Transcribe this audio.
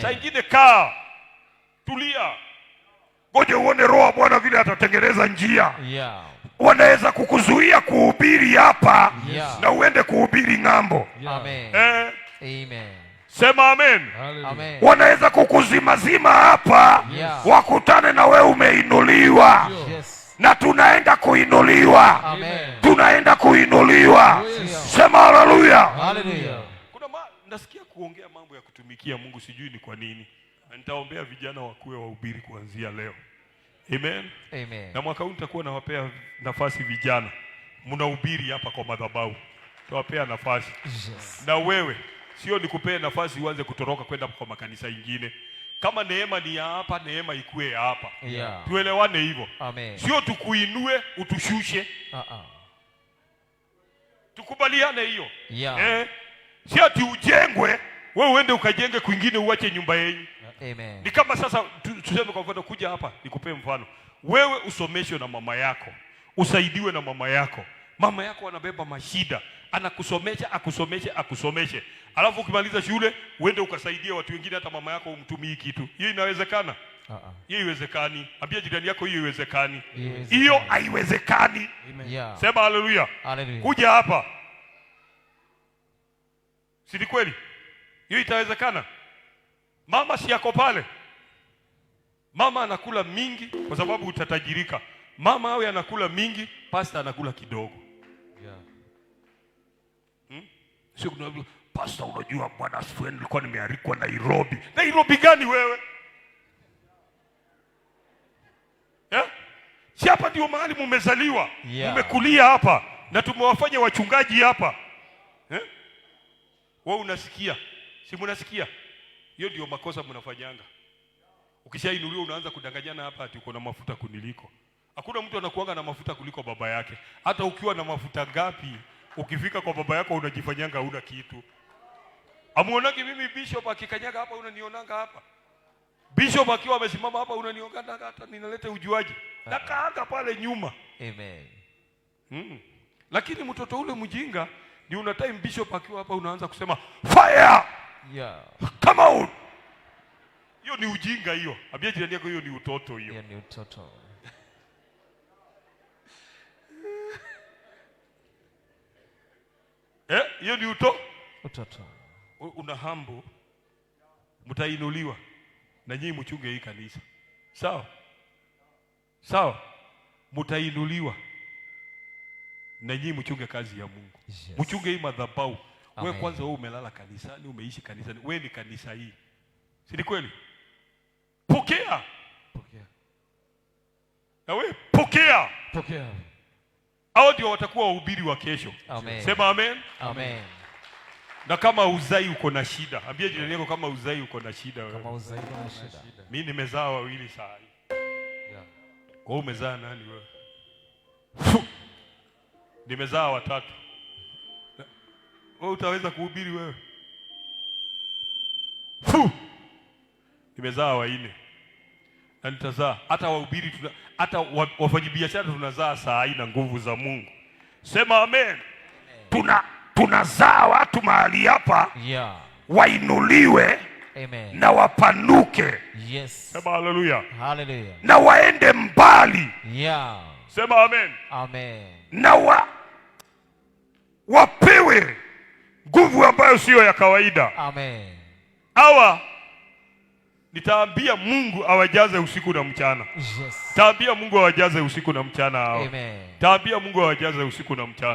Saa ingine kaa, tulia, ngoja uone Roho Bwana vile atatengeneza njia. Wanaweza kukuzuia kuhubiri hapa na uende kuhubiri ng'ambo. Amen. Sema amen. Amen. Wanaweza kukuzimazima hapa wakutane na wewe umeinuliwa. Na tunaenda kuinuliwa. Tunaenda kuinuliwa. Sema haleluya. Kuna nasikia kuongea mambo ya kutumikia Mungu, sijui ni kwa nini. Nitaombea vijana wakuwe wahubiri kuanzia leo. Amen. Na mwaka huu nitakuwa nawapea nafasi vijana. Mnahubiri hapa kwa madhabahu. Tuwapea nafasi. Na wewe sio nikupee nafasi uanze kutoroka kwenda kwa makanisa ingine. Kama neema ni ya hapa, neema ikue ya hapa. Tuelewane hivyo. Sio tukuinue utushushe. Tukubaliane hiyo. Si ati ujengwe wewe uende ukajenge kwingine uache nyumba yenu. Ni kama sasa tuseme kwa mfano kuja hapa nikupee mfano. Wewe usomeshwe na mama yako. Usaidiwe na mama yako. Mama yako anabeba mashida, anakusomesha, akusomeshe. Alafu ukimaliza shule uende ukasaidie watu wengine, hata mama yako umtumii kitu. Hiyo inawezekana? Hiyo haiwezekani. Ambia jirani yako hiyo haiwezekani. Hiyo haiwezekani. Sema haleluya. Kuja hapa. Si ni kweli? Hiyo itawezekana? Mama si yako pale. Mama anakula mingi kwa sababu utatajirika. Mama awe anakula mingi, pastor anakula kidogo. Sio kuna pastor, unajua bwana asifiwe, nilikuwa nimealikwa Nairobi. Nairobi gani wewe? Si hapa ndio mahali mumezaliwa. Mmekulia hapa na tumewafanya wachungaji hapa. Wewe unasikia? Si mnasikia? Hiyo ndio makosa mnafanyanga. Ukishainuliwa unaanza kudanganyana hapa ati uko na mafuta kuniliko. Hakuna mtu anakuanga na mafuta kuliko baba yake. Hata ukiwa na mafuta ngapi, ukifika kwa baba yako unajifanyanga huna kitu. Amuonagi mimi bishop akikanyaga hapa unanionanga hapa. Bishop akiwa amesimama hapa unanionanga hata ninaleta ujuaji. Nakaaga pale nyuma. Lakini mtoto ule mjinga ndio una time bishop akiwa hapa unaanza kusema fire. Come on. Hiyo ni ujinga hiyo. Ambia jirani yako hiyo ni utoto hiyo. Hiyo ni utoto. Hiyo ni utoto. Una humble, mtainuliwa na nyinyi mchunge hii kanisa. Sawa? Mtainuliwa na nyinyi mchunge kazi ya Mungu. Mchunge hii madhabahu. Wewe kwanza wewe umelala kanisani, umeishi kanisani. Wewe ni kanisa hii. Si ni kweli? Pokea. Na wewe pokea. Hao ndio watakuwa wahubiri wa kesho. Sema amen. Na kama uzai uko na shida, ambia jirani yako kama uzai uko na shida wewe. Mimi nimezaa wawili saa hii. Wewe umezaa nani wewe? Nimezaa watatu. Wewe utaweza kuhubiri wewe? Nimezaa wanne. Na nitazaa hata wahubiri hata wafanyabiashara tunazaa saa hii na nguvu za Mungu. Sema amen. Tunazaa watu mahali hapa. Wainuliwe. Na wapanuke. Sema haleluya. Na waende mbali. Sema amen. Na wapewe nguvu ambayo sio ya kawaida. Hawa nitaambia Mungu awajaze usiku na mchana. Taambia Mungu awajaze usiku na mchana hawa. Taambia Mungu awajaze usiku na mchana.